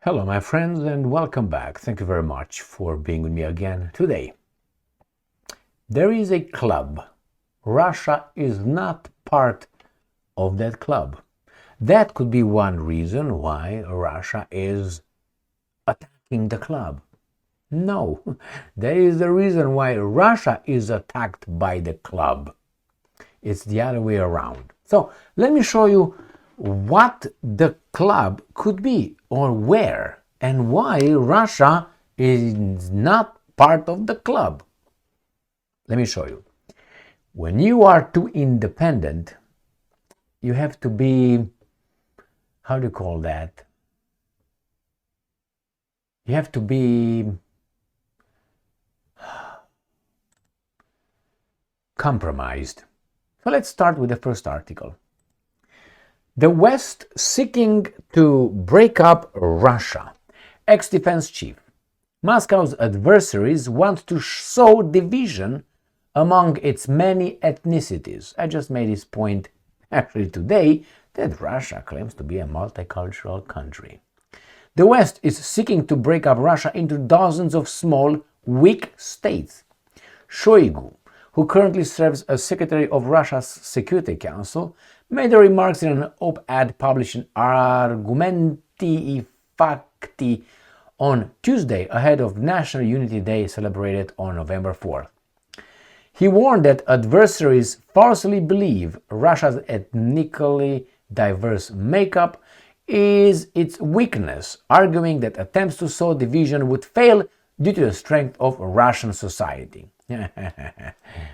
Hello, my friends, and welcome back. Thank you very much for being with me again today. There is a club. Russia is not part of that club. That could be one reason why Russia is attacking the club. No, that is the reason why Russia is attacked by the club. It's the other way around. So let me show you what the club could be or where and why Russia is not part of the club. Let me show you. When you are too independent, you have to be, how do you call that? You have to be compromised. So let's start with the first article. The West seeking to break up Russia. Ex-defense chief. Moscow's adversaries want to sow division among its many ethnicities. I just made this point actually today that Russia claims to be a multicultural country. The West is seeking to break up Russia into dozens of small, weak states. Shoigu, who currently serves as Secretary of Russia's Security Council, made the remarks in an op-ed published in Argumenti Fakti on Tuesday ahead of National Unity Day celebrated on November 4th. He warned that adversaries falsely believe Russia's ethnically diverse makeup is its weakness, arguing that attempts to sow division would fail due to the strength of Russian society.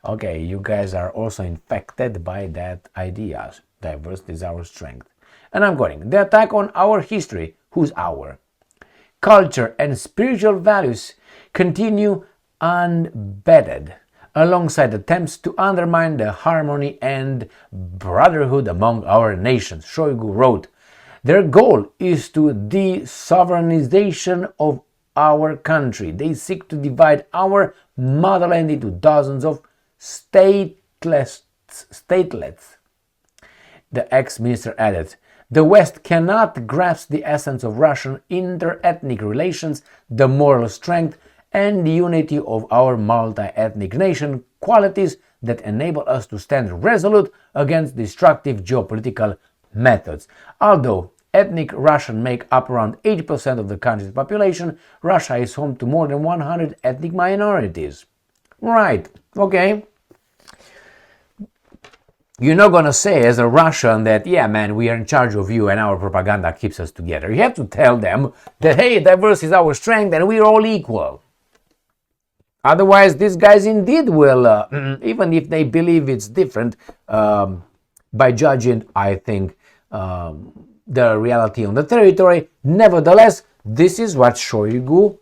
Okay, you guys are also infected by that idea. Diversity is our strength. And I'm quoting, the attack on our history, who's our? Culture and spiritual values continue unbedded, alongside attempts to undermine the harmony and brotherhood among our nations, Shoigu wrote. Their goal is to de-sovereignization of our country. They seek to divide our motherland into dozens of statelets. The ex-minister added, the West cannot grasp the essence of Russian inter-ethnic relations, the moral strength and the unity of our multi-ethnic nation, qualities that enable us to stand resolute against destructive geopolitical methods. Although ethnic Russians make up around 80% of the country's population, Russia is home to more than 100 ethnic minorities. Right, okay. You're not going to say as a Russian that, yeah, man, we are in charge of you and our propaganda keeps us together. You have to tell them that, hey, diversity is our strength and we're all equal. Otherwise, these guys indeed will, even if they believe it's different, by judging, I think, the reality on the territory. Nevertheless, this is what Shoigu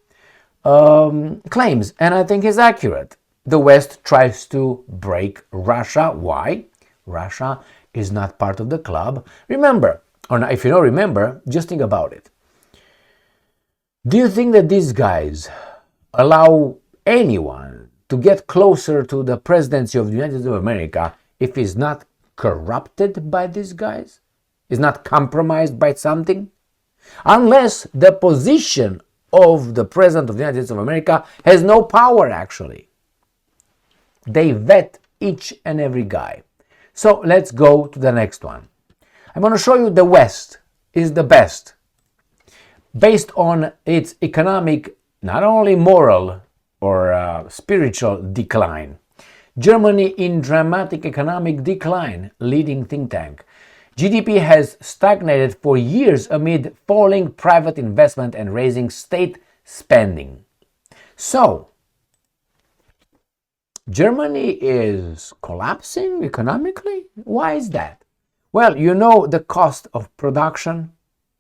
claims, and I think is accurate. The West tries to break Russia. Why? Russia is not part of the club. Remember, or if you don't remember, just think about it. Do you think that these guys allow anyone to get closer to the presidency of the United States of America if he's not corrupted by these guys? Is not compromised by something? Unless the position of the President of the United States of America has no power, actually. They vet each and every guy. So let's go to the next one. I'm going to show you the West is the best based on its economic, not only moral or spiritual decline. Germany in dramatic economic decline, leading think tank. GDP has stagnated for years amid falling private investment and rising state spending. So, Germany is collapsing economically? Why is that? Well, you know the cost of production.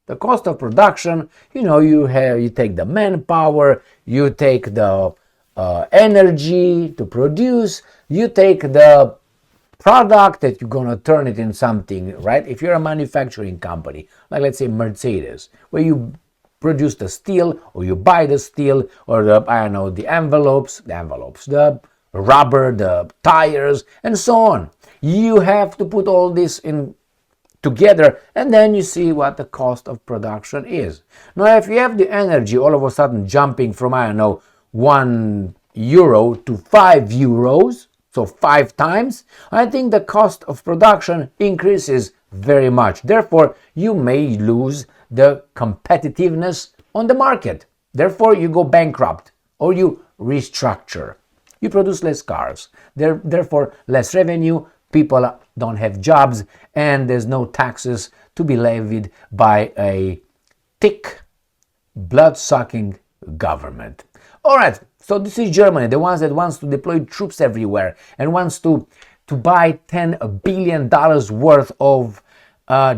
The cost of production, you take the manpower, you take the energy to produce, you take the product that you're going to turn it in something, right? If you're a manufacturing company, like let's say Mercedes, where you produce the steel or you buy the steel or the envelopes, the rubber, the tires, and so on. You have to put all this into together, and then you see what the cost of production is. Now, if you have the energy all of a sudden jumping from, I don't know, €1 to €5, so 5 times, I think the cost of production increases very much. Therefore, you may lose the competitiveness on the market. Therefore, you go bankrupt or you restructure. You produce less cars, therefore less revenue, people don't have jobs, and there's no taxes to be levied by a thick, blood-sucking government. All right, so this is Germany, the ones that wants to deploy troops everywhere and wants to buy $10 billion worth of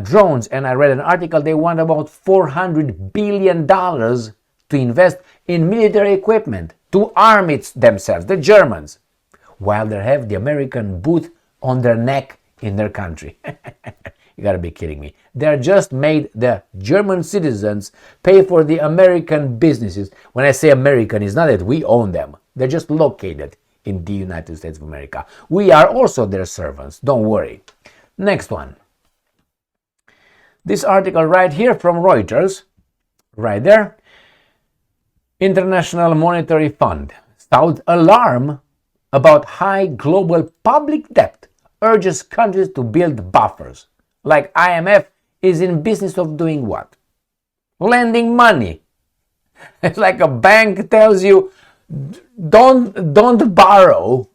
drones. And I read an article, they want about $400 billion to invest in military equipment to arm themselves, the Germans, while they have the American boot on their neck in their country. You gotta be kidding me. They're just made the German citizens pay for the American businesses. When I say American, it's not that we own them. They're just located in the United States of America. We are also their servants, don't worry. Next one. This article right here from Reuters, right there. International Monetary Fund sounds alarm about high global public debt, urges countries to build buffers. Like IMF is in business of doing what? Lending money. It's like a bank tells you, don't borrow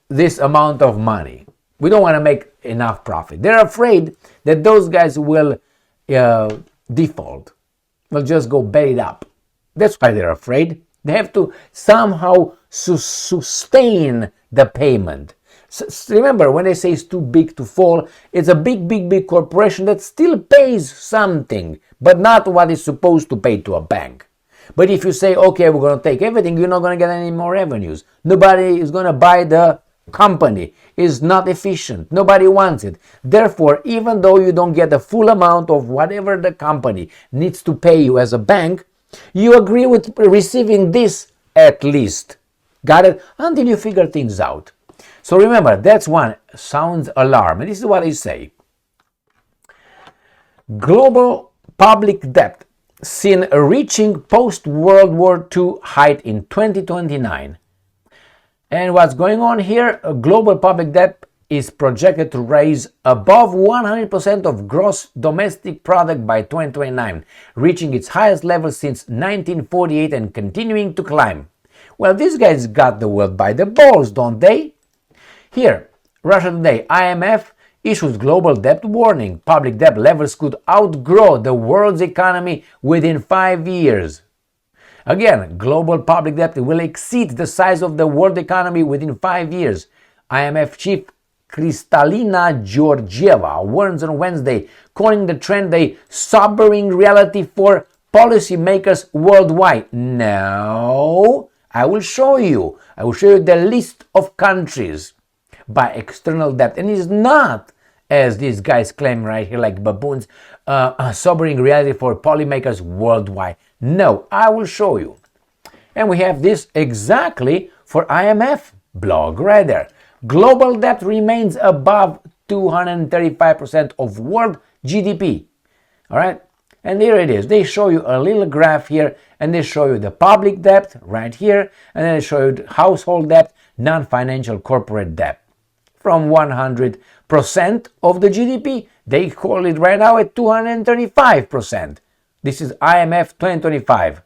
this amount of money. We don't want to make enough profit. They're afraid that those guys will default, will just go bellied up. That's why they're afraid. They have to somehow sustain the payment. Remember, when they say it's too big to fall, it's a big corporation that still pays something, but not what it's supposed to pay to a bank. But if you say, okay, we're going to take everything, you're not going to get any more revenues. Nobody is going to buy the company. It's not efficient. Nobody wants it. Therefore, even though you don't get the full amount of whatever the company needs to pay you as a bank, you agree with receiving this at least. Got it? Until you figure things out. So remember, that's one. Sounds alarm. And this is what I say. Global public debt seen reaching post-World War II height in 2029. And what's going on here? Global public debt is projected to rise above 100% of gross domestic product by 2029, reaching its highest level since 1948 and continuing to climb. Well, these guys got the world by the balls, don't they? Here, Russia Today, IMF issues global debt warning. Public debt levels could outgrow the world's economy within 5 years. Again, global public debt will exceed the size of the world economy within 5 years. IMF chief Kristalina Georgieva warns on Wednesday, calling the trend a sobering reality for policymakers worldwide. No, I will show you. I will show you the list of countries by external debt. And it's not, as these guys claim right here like baboons, a sobering reality for policymakers worldwide. No, I will show you. And we have this exactly for IMF blog right there. Global debt remains above 235% of world GDP. All right? And here it is. They show you a little graph here, and they show you the public debt right here, and then they show you household debt, non-financial corporate debt. From 100% of the GDP, they call it right now at 235%. This is IMF 2025.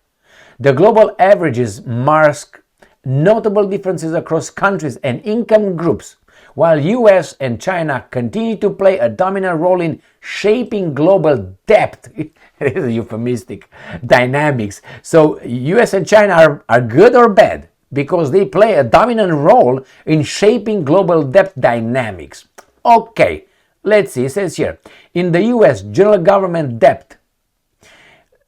The global averages mask notable differences across countries and income groups, while US and China continue to play a dominant role in shaping global debt. It is a euphemistic dynamics. So US and China are good or bad because they play a dominant role in shaping global debt dynamics. Okay, let's see. It says here, in the US, general government debt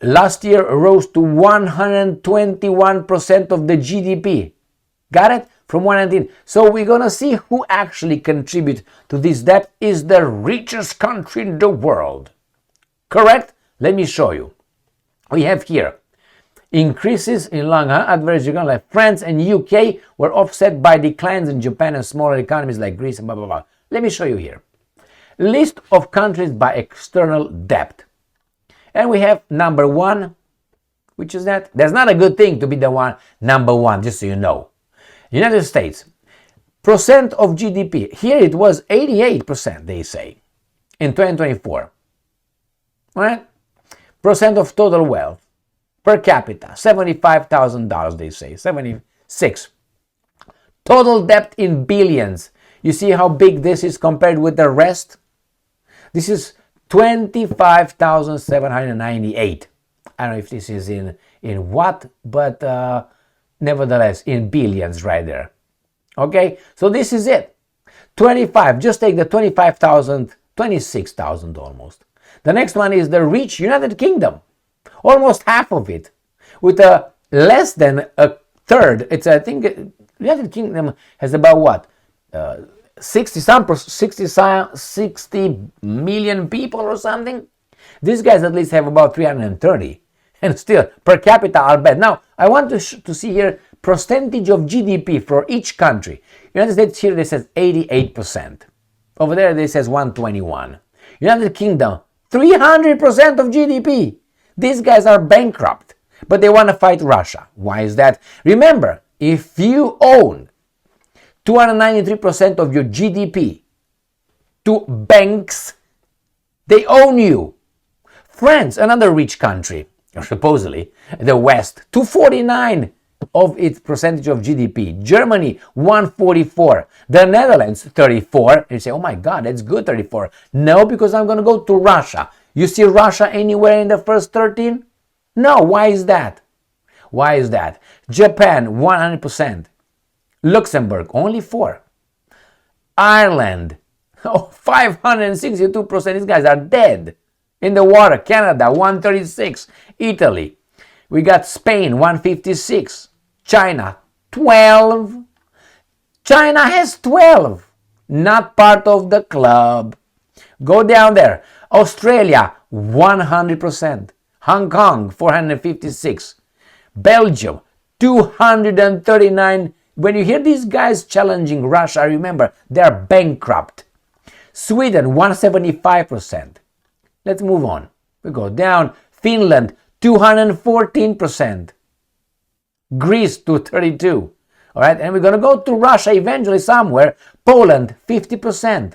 last year rose to 121% of the GDP. Got it? From 119. So we're going to see who actually contributes to this debt is the richest country in the world. Correct? Let me show you. We have here increases in long average economy like France and UK were offset by declines in Japan and smaller economies like Greece and blah, blah, blah. Let me show you here. List of countries by external debt. And we have number 1, which is that. That's not a good thing to be the number 1, just so you know. United States, percent of GDP. Here it was 88%, they say, in 2024. Right? Percent of total wealth. Per capita, $75,000, they say, 76. Total debt in billions. You see how big this is compared with the rest? This is 25,798. I don't know if this is in what, but nevertheless, in billions right there. Okay, so this is it. 25, just take the 25,000, 26,000 almost. The next one is the rich United Kingdom. Almost half of it, with a less than a third. It's, I think, United Kingdom has about what, 60 million people or something. These guys at least have about 330, and still per capita are bad. Now I want to see here percentage of GDP for each country. United States here they says 88%. Over there they says 121. United Kingdom 300% of GDP. These guys are bankrupt, but they want to fight Russia. Why is that? Remember, if you own 293% of your GDP to banks, they own you. France, another rich country, or supposedly, the West, 249 of its percentage of GDP. Germany, 144. The Netherlands, 34. And you say, oh my God, that's good, 34. No, because I'm going to go to Russia. You see Russia anywhere in the first 13? No, why is that? Why is that? Japan, 100%. Luxembourg, only 4. Ireland, 562%. These guys are dead in the water. Canada, 136. Italy, we got Spain, 156. China, 12. China has 12. Not part of the club. Go down there. Australia, 100%. Hong Kong, 456. Belgium, 239. When you hear these guys challenging Russia, remember, they're bankrupt. Sweden, 175%. Let's move on. We go down. Finland, 214%. Greece, 232. All right, and we're going to go to Russia eventually somewhere. Poland, 50%.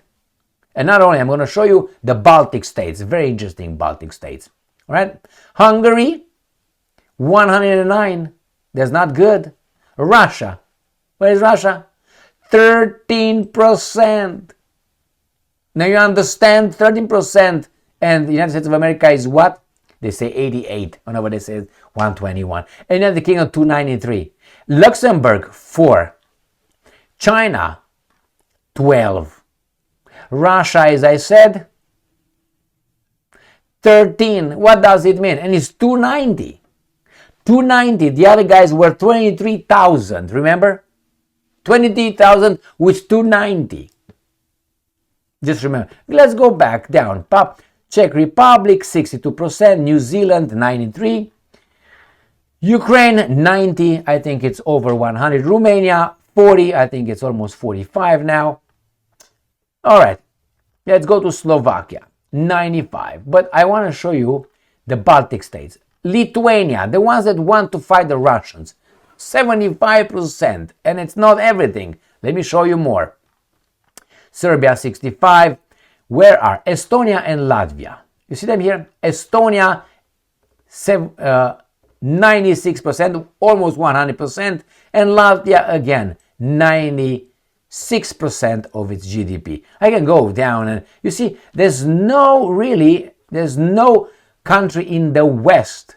And not only, I'm going to show you the Baltic states, very interesting Baltic states. All right, Hungary, 109. That's not good. Russia, where is Russia? 13%. Now you understand, 13%, and the United States of America is what? They say 88. Oh no, but they say 121. And United Kingdom, 293. Luxembourg, 4. China, 12. Russia, as I said, 13. What does it mean? And it's 290. 290. The other guys were 23,000. Remember? 23,000 with 290. Just remember. Let's go back down. Czech Republic, 62%. New Zealand, 93. Ukraine, 90. I think it's over 100. Romania, 40. I think it's almost 45 now. All right. Let's go to Slovakia, 95. But I want to show you the Baltic states. Lithuania, the ones that want to fight the Russians, 75%. And it's not everything. Let me show you more. Serbia, 65. Where are Estonia and Latvia? You see them here? Estonia, 96%, almost 100%. And Latvia, again, 96% of its GDP. I can go down and you see, there's no country in the West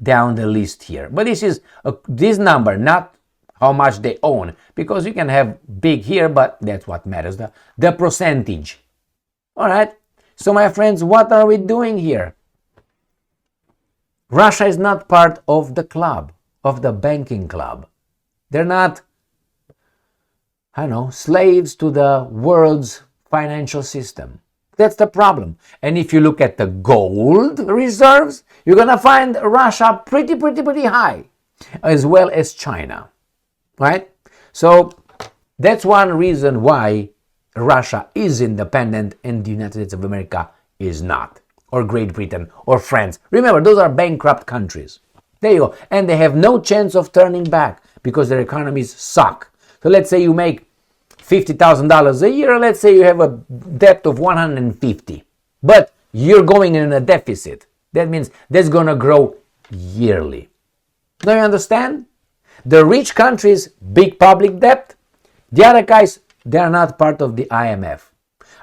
down the list here. But this is this number, not how much they own, because you can have big here, but that's what matters, the percentage. All right. So my friends, what are we doing here? Russia is not part of the club, of the banking club. They're not, I don't know, slaves to the world's financial system. That's the problem. And if you look at the gold reserves, you're going to find Russia pretty high, as well as China. Right? So that's one reason why Russia is independent and the United States of America is not, or Great Britain, or France. Remember, those are bankrupt countries. There you go. And they have no chance of turning back because their economies suck. So let's say you make $50,000 a year, let's say you have a debt of 150, but you're going in a deficit. That means that's going to grow yearly. Do you understand? The rich countries, big public debt. The other guys, they are not part of the IMF.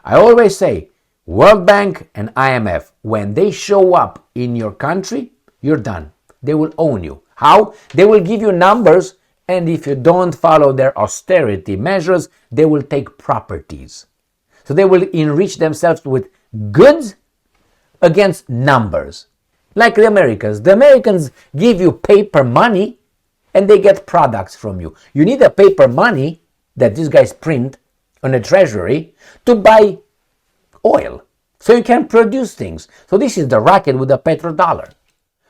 I always say, World Bank and IMF, when they show up in your country, you're done. They will own you. How? They will give you numbers, and if you don't follow their austerity measures, they will take properties. So they will enrich themselves with goods against numbers. Like the Americans. The Americans give you paper money and they get products from you. You need a paper money that these guys print on a treasury to buy oil so you can produce things. So this is the racket with the petrodollar.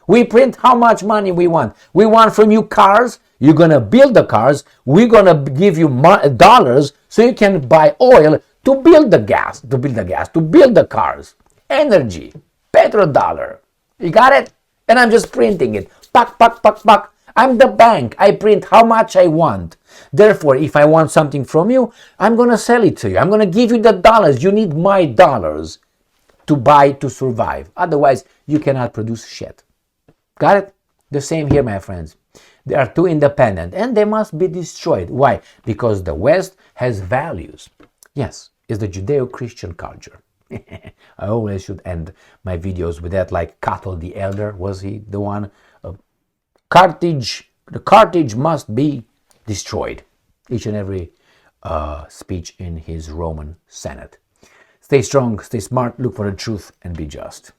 We print how much money we want. We want from you cars. You're going to build the cars. We're going to give you dollars so you can buy oil to build the gas, to build the cars. Energy, petrodollar. You got it? And I'm just printing it. Pack, pack, pack, pack. I'm the bank. I print how much I want. Therefore, if I want something from you, I'm going to sell it to you. I'm going to give you the dollars. You need my dollars to buy to survive. Otherwise, you cannot produce shit. Got it? The same here, my friends. They are too independent and they must be destroyed. Why? Because the West has values. Yes, it's the Judeo-Christian culture. I always should end my videos with that, like Cato the Elder, was he the one? Carthage must be destroyed. Each and every speech in his Roman Senate. Stay strong, stay smart, look for the truth, and be just.